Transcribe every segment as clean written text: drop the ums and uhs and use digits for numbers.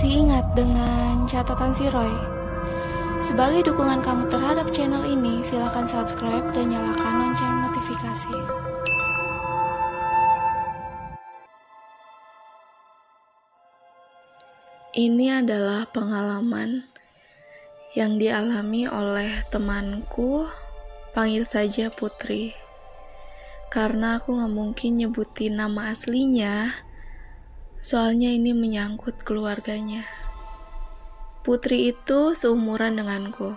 Masih ingat dengan catatan si Roy? Sebagai dukungan kamu terhadap channel ini, silakan subscribe dan nyalakan lonceng notifikasi. Ini adalah pengalaman yang dialami oleh temanku, panggil saja Putri. Karena aku gak mungkin nyebutin nama aslinya, soalnya ini menyangkut keluarganya. Putri itu seumuran denganku.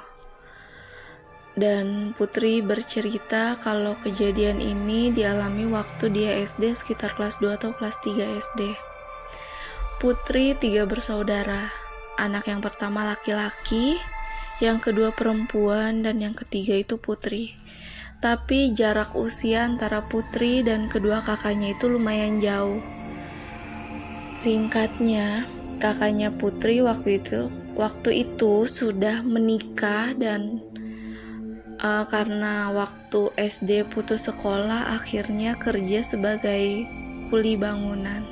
Dan Putri bercerita kalau kejadian ini dialami waktu dia SD sekitar kelas 2 atau kelas 3 SD. Putri 3 bersaudara. Anak yang pertama laki-laki, yang kedua perempuan, dan yang ketiga itu putri. Tapi jarak usia antara Putri dan kedua kakaknya itu lumayan jauh. Singkatnya, kakaknya Putri waktu itu sudah menikah dan karena waktu SD putus sekolah akhirnya kerja sebagai kuli bangunan.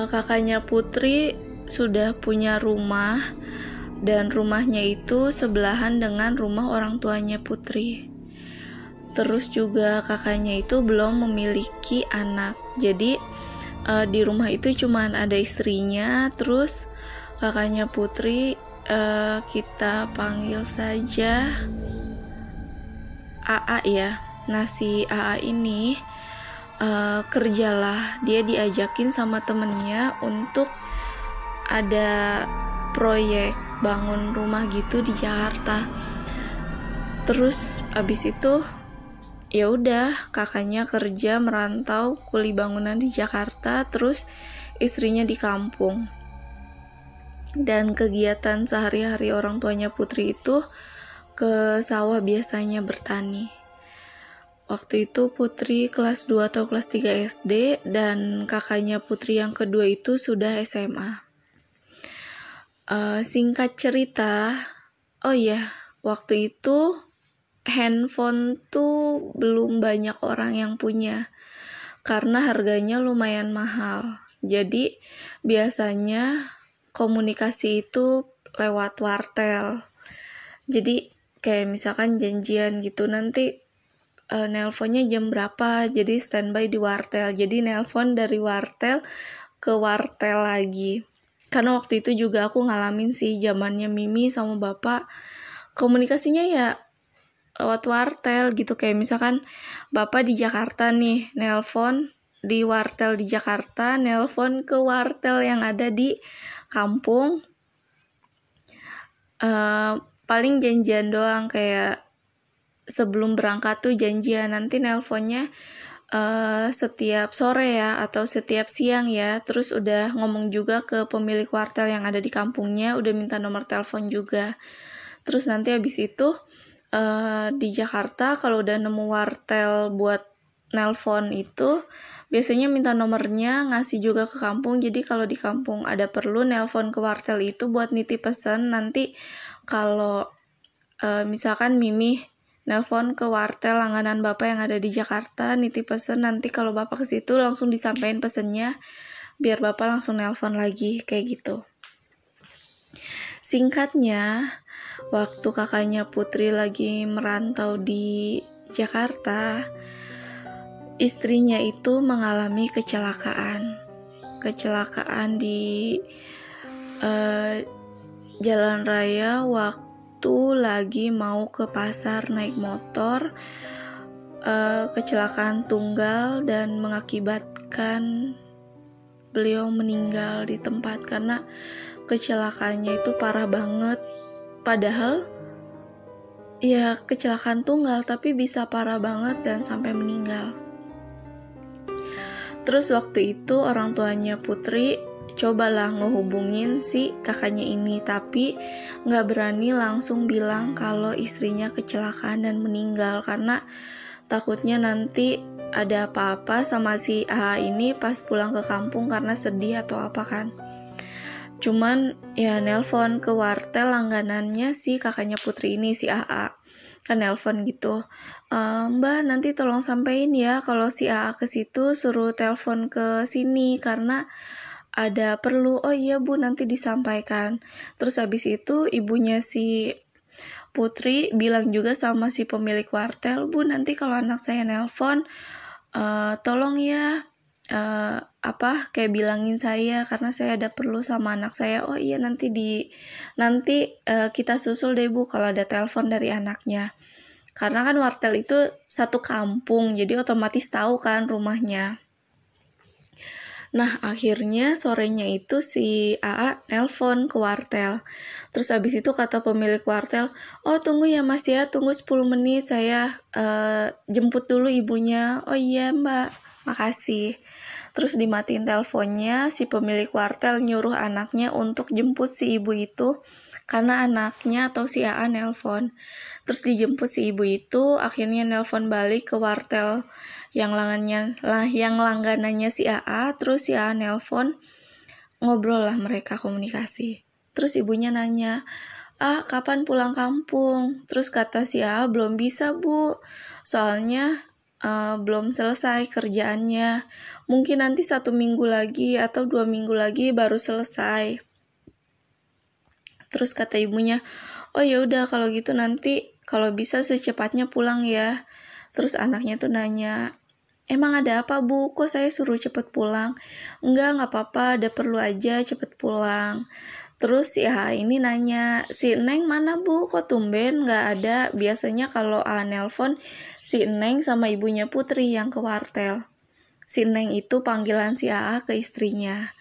Kakaknya Putri sudah punya rumah dan rumahnya itu sebelahan dengan rumah orang tuanya Putri. Terus juga kakaknya itu belum memiliki anak. Jadi di rumah itu cuman ada istrinya. Terus kakaknya Putri kita panggil saja AA ya. Nah si AA ini kerjalah, dia diajakin sama temennya untuk ada proyek bangun rumah gitu di Jakarta. Terus abis itu ya udah, kakaknya kerja merantau kuli bangunan di Jakarta, terus istrinya di kampung. Dan kegiatan sehari-hari orang tuanya Putri itu ke sawah biasanya bertani. Waktu itu Putri kelas 2 atau kelas 3 SD dan kakaknya Putri yang kedua itu sudah SMA. Singkat cerita, waktu itu handphone tuh belum banyak orang yang punya karena harganya lumayan mahal. Jadi biasanya komunikasi itu lewat wartel. Jadi kayak misalkan janjian gitu, nanti nelponnya jam berapa, jadi standby di wartel. Jadi nelpon dari wartel ke wartel lagi. Karena waktu itu juga aku ngalamin sih zamannya Mimi sama bapak komunikasinya ya lewat wartel gitu. Kayak misalkan bapak di Jakarta nih, nelpon di wartel di Jakarta, nelpon ke wartel yang ada di kampung. Paling janjian doang, kayak sebelum berangkat tuh janjian, nanti nelponnya setiap sore ya atau setiap siang ya. Terus udah ngomong juga ke pemilik wartel yang ada di kampungnya, udah minta nomor telepon juga. Terus nanti habis itu di Jakarta kalau udah nemu wartel buat nelpon itu biasanya minta nomornya, ngasih juga ke kampung. Jadi kalau di kampung ada perlu nelpon ke wartel itu buat nitip pesan. Nanti kalau misalkan Mimi nelpon ke wartel langganan bapak yang ada di Jakarta nitip pesan, nanti kalau bapak ke situ langsung disampaikan pesennya biar bapak langsung nelpon lagi, kayak gitu. Singkatnya, waktu kakaknya Putri lagi merantau di Jakarta, istrinya itu mengalami kecelakaan di jalan raya waktu lagi mau ke pasar naik motor. Kecelakaan tunggal dan mengakibatkan beliau meninggal di tempat karena kecelakaannya itu parah banget. Padahal ya kecelakaan tunggal tapi bisa parah banget dan sampai meninggal. Terus waktu itu orang tuanya Putri cobalah ngehubungin si kakaknya ini, tapi gak berani langsung bilang kalau istrinya kecelakaan dan meninggal karena takutnya nanti ada apa-apa sama si AA ini pas pulang ke kampung karena sedih atau apa kan. Cuman ya nelpon ke wartel langganannya si kakaknya Putri ini, si AA. Kan nelpon gitu, Mbak nanti tolong sampein ya kalau si AA ke situ suruh telepon ke sini karena ada perlu, oh iya Bu nanti disampaikan. Terus habis itu ibunya si Putri bilang juga sama si pemilik wartel, Bu nanti kalau anak saya nelpon tolong ya kayak bilangin saya karena saya ada perlu sama anak saya. Oh iya nanti kita susul deh Bu kalau ada telepon dari anaknya. Karena kan wartel itu satu kampung, jadi otomatis tahu kan rumahnya. Nah akhirnya sorenya itu si AA nelpon ke wartel. Terus abis itu kata pemilik wartel, oh tunggu ya Mas ya, tunggu 10 menit saya jemput dulu ibunya. Oh iya Mbak, makasih. Terus dimatiin teleponnya, si pemilik wartel nyuruh anaknya untuk jemput si ibu itu karena anaknya atau si AA nelpon. Terus dijemput si ibu itu, akhirnya nelpon balik ke wartel yang langganannya si AA. Terus si AA nelpon, ngobrol lah mereka, komunikasi. Terus ibunya nanya, kapan pulang kampung? Terus kata si AA, belum bisa Bu, soalnya belum selesai kerjaannya, mungkin nanti 1 minggu lagi atau 2 minggu lagi baru selesai. Terus kata ibunya, oh ya udah kalau gitu nanti kalau bisa secepatnya pulang ya. Terus anaknya tuh nanya, emang ada apa Bu, kok saya suruh cepet pulang? Enggak apa-apa, ada perlu aja cepet pulang. Terus ya ini nanya, si Neng mana Bu, kok tumben gak ada? Biasanya kalau nelpon si Neng sama ibunya Putri yang ke wartel. Si Neng itu panggilan si AA ke istrinya.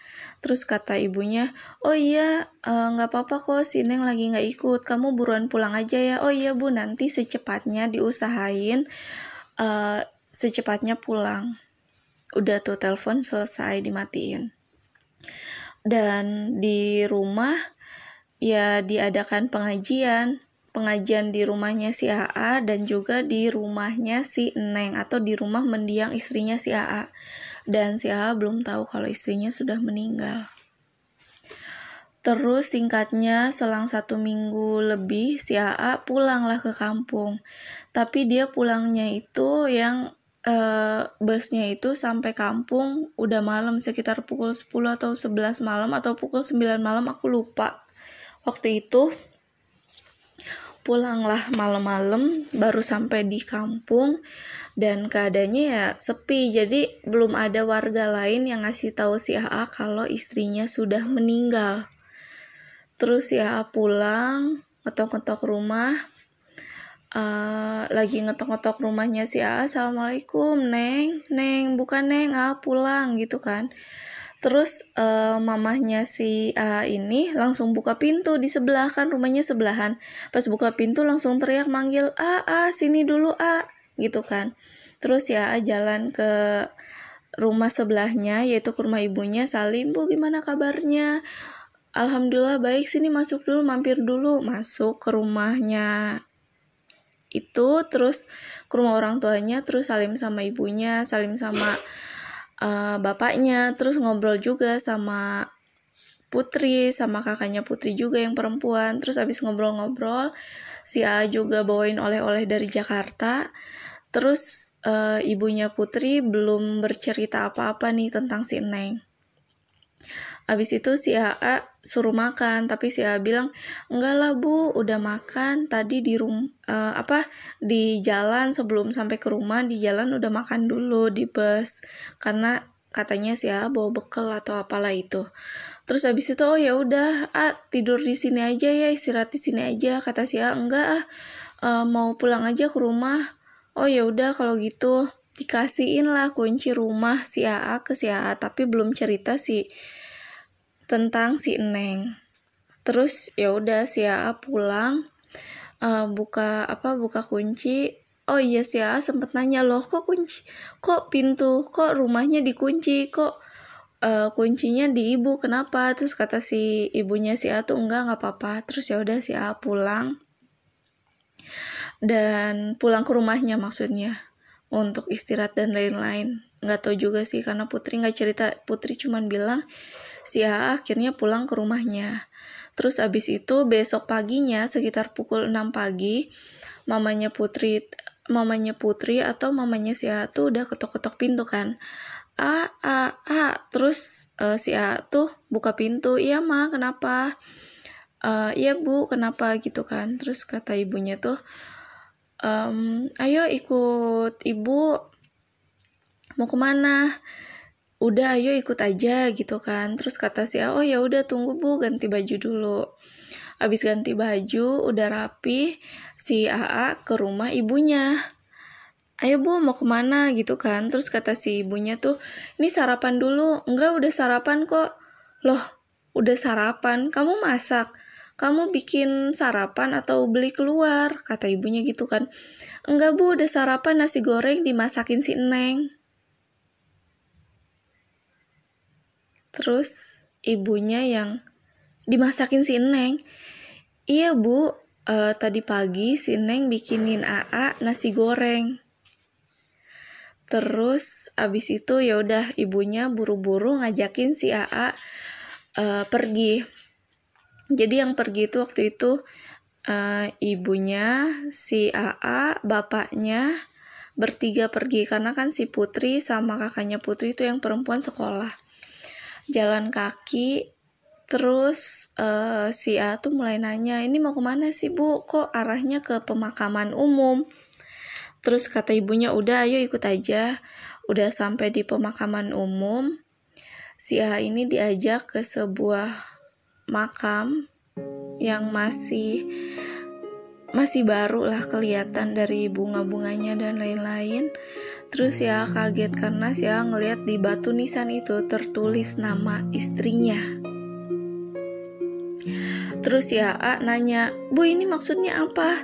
Terus kata ibunya, oh iya gak apa-apa kok, si Neng lagi gak ikut, kamu buruan pulang aja ya. Oh iya Bu, nanti secepatnya diusahain secepatnya pulang. Udah tuh telepon selesai, dimatiin. Dan di rumah ya diadakan pengajian di rumahnya si AA dan juga di rumahnya si Neng atau di rumah mendiang istrinya si AA. Dan si AA belum tahu kalau istrinya sudah meninggal. Terus singkatnya selang 1 minggu lebih si AA pulanglah ke kampung. Tapi dia pulangnya itu yang busnya itu sampai kampung udah malam, sekitar pukul 10 atau 11 malam atau pukul 9 malam, aku lupa. Waktu itu pulanglah malam-malam, baru sampai di kampung dan keadaannya ya sepi, jadi belum ada warga lain yang ngasih tahu si AA kalau istrinya sudah meninggal. Terus si AA pulang, ngetok-ngetok rumah, lagi ngetok-ngetok rumahnya si AA, assalamualaikum Neng, bukan Neng, AA pulang gitu kan. Terus mamahnya si AA ini langsung buka pintu di sebelah, kan rumahnya sebelahan. Pas buka pintu langsung teriak manggil, sini dulu gitu kan. Terus ya jalan ke rumah sebelahnya, yaitu ke rumah ibunya, salim, Bu gimana kabarnya? Alhamdulillah baik, sini masuk dulu, mampir dulu. Masuk ke rumahnya itu, terus ke rumah orang tuanya, terus salim sama ibunya, salim sama bapaknya, terus ngobrol juga sama Putri, sama kakaknya Putri juga yang perempuan. Terus abis ngobrol-ngobrol, si A juga bawain oleh-oleh dari Jakarta. Terus ibunya Putri belum bercerita apa-apa nih tentang si Neng. Abis itu si AA suruh makan, tapi si AA bilang, enggak lah Bu, udah makan tadi di di jalan, sebelum sampai ke rumah di jalan udah makan dulu di bus, karena katanya si AA bawa bekal atau apalah itu. Terus abis itu oh ya udah tidur di sini aja ya, istirahat di sini aja, kata si AA. Enggak mau pulang aja ke rumah. Oh ya udah kalau gitu, dikasihin lah kunci rumah si AA ke si AA, tapi belum cerita tentang si Neng. Terus ya udah si AA pulang, buka kunci. Oh iya, si AA sempet nanya, loh kok rumahnya dikunci, kok kuncinya di ibu, kenapa? Terus kata si ibunya si AA tuh enggak apa-apa. Terus ya udah si AA pulang ke rumahnya, maksudnya untuk istirahat dan lain-lain. Nggak tahu juga sih karena Putri nggak cerita. Putri cuman bilang si AA akhirnya pulang ke rumahnya. Terus abis itu besok paginya sekitar pukul 6 pagi, mamanya Putri atau mamanya si AA tuh udah ketok-ketok pintu kan. Terus si A tuh buka pintu. Iya ma, kenapa? Iya bu, kenapa gitu kan. Terus kata ibunya tuh, ayo ikut ibu, mau kemana? Udah ayo ikut aja gitu kan. Terus kata si A, oh ya udah tunggu bu, ganti baju dulu. Abis ganti baju udah rapi, si AA ke rumah ibunya. Ayo bu, mau kemana gitu kan. Terus kata si ibunya tuh, ini sarapan dulu. Enggak, udah sarapan kok. Loh, udah sarapan? Kamu masak? Kamu bikin sarapan atau beli keluar? Kata ibunya gitu kan. Enggak bu, udah sarapan, nasi goreng dimasakin si Neng. Terus ibunya yang, dimasakin si Neng? Iya bu, tadi pagi si Neng bikinin AA nasi goreng. Terus abis itu ya udah ibunya buru-buru ngajakin si AA pergi. Jadi yang pergi itu waktu itu ibunya, si AA, bapaknya bertiga pergi karena kan si Putri sama kakaknya Putri itu yang perempuan sekolah. Jalan kaki. Terus si A tuh mulai nanya, ini mau kemana sih bu? Kok arahnya ke pemakaman umum? Terus kata ibunya, udah ayo ikut aja. Udah sampai di pemakaman umum, si A ini diajak ke sebuah makam yang masih baru lah kelihatan dari bunga-bunganya dan lain-lain. Terus ya kaget karena si A ngeliat di batu nisan itu tertulis nama istrinya. Terus ya A nanya, bu ini maksudnya apa?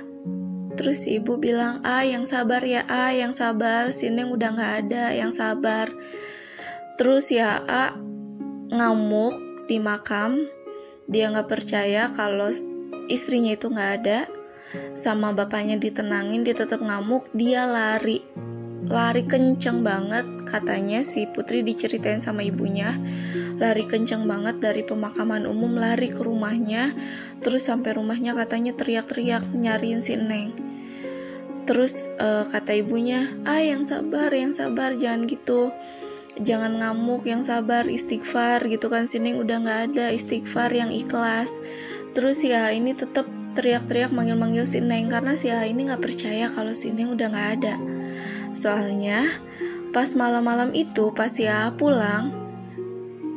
Terus ibu bilang, yang sabar ya yang sabar, si Neng udah gak ada, yang sabar. Terus ya A ngamuk di makam, dia gak percaya kalau istrinya itu gak ada. Sama bapaknya ditenangin, dia tetap ngamuk, dia lari kenceng banget. Katanya si Putri diceritain sama ibunya, lari kenceng banget dari pemakaman umum, lari ke rumahnya. Terus sampai rumahnya katanya teriak-teriak nyariin si Neng. Terus kata ibunya, yang sabar, jangan gitu, jangan ngamuk, yang sabar, istighfar gitu kan, si Neng udah gak ada, istighfar yang ikhlas. Terus ya ini tetap teriak-teriak manggil-manggil si Neng karena si A ini gak percaya kalau si Neng udah gak ada. Soalnya pas malam-malam itu, pas si A pulang,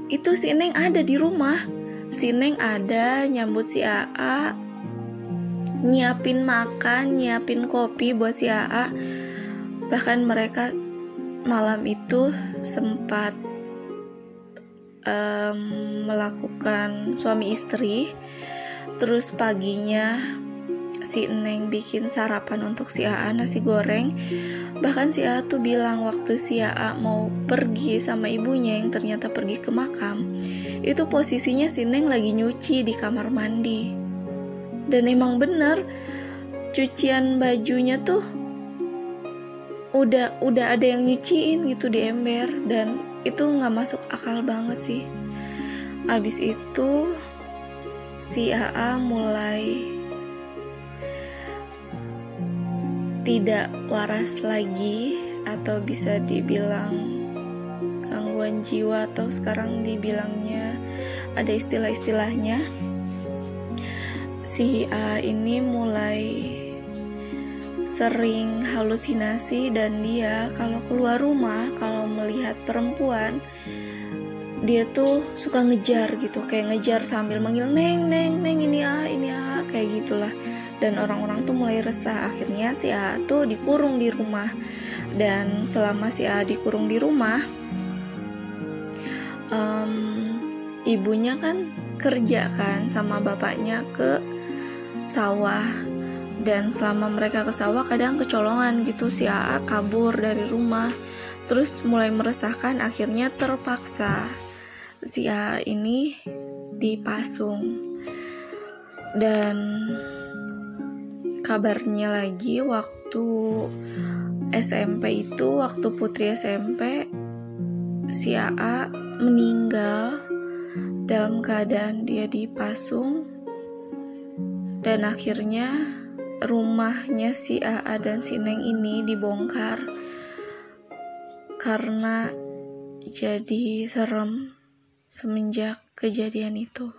itu si Neng ada di rumah. Si Neng ada nyambut si AA, nyiapin makan, nyiapin kopi buat si AA. Bahkan mereka malam itu sempat melakukan suami istri. Terus paginya si Neng bikin sarapan untuk si AA, nasi goreng. Bahkan si AA tuh bilang waktu si AA mau pergi sama ibunya yang ternyata pergi ke makam, itu posisinya si Neng lagi nyuci di kamar mandi. Dan emang bener, cucian bajunya tuh udah ada yang nyuciin gitu di ember. Dan itu gak masuk akal banget sih. Abis itu si AA mulai tidak waras lagi, atau bisa dibilang gangguan jiwa, atau sekarang dibilangnya ada istilah-istilahnya. Si A ini mulai sering halusinasi, dan dia kalau keluar rumah, kalau melihat perempuan, dia tuh suka ngejar gitu, kayak ngejar sambil manggil Neng, ini A, kayak gitulah. Dan orang-orang tuh mulai resah. Akhirnya si A tuh dikurung di rumah. Dan selama si A dikurung di rumah, ibunya kan kerja kan sama bapaknya ke sawah. Dan selama mereka ke sawah kadang kecolongan gitu, si A kabur dari rumah. Terus mulai meresahkan, akhirnya terpaksa si A ini dipasung. Dan kabarnya lagi waktu SMP itu, waktu Putri SMP, si AA meninggal dalam keadaan dia dipasung. Dan akhirnya rumahnya si AA dan si Neng ini dibongkar karena jadi serem semenjak kejadian itu.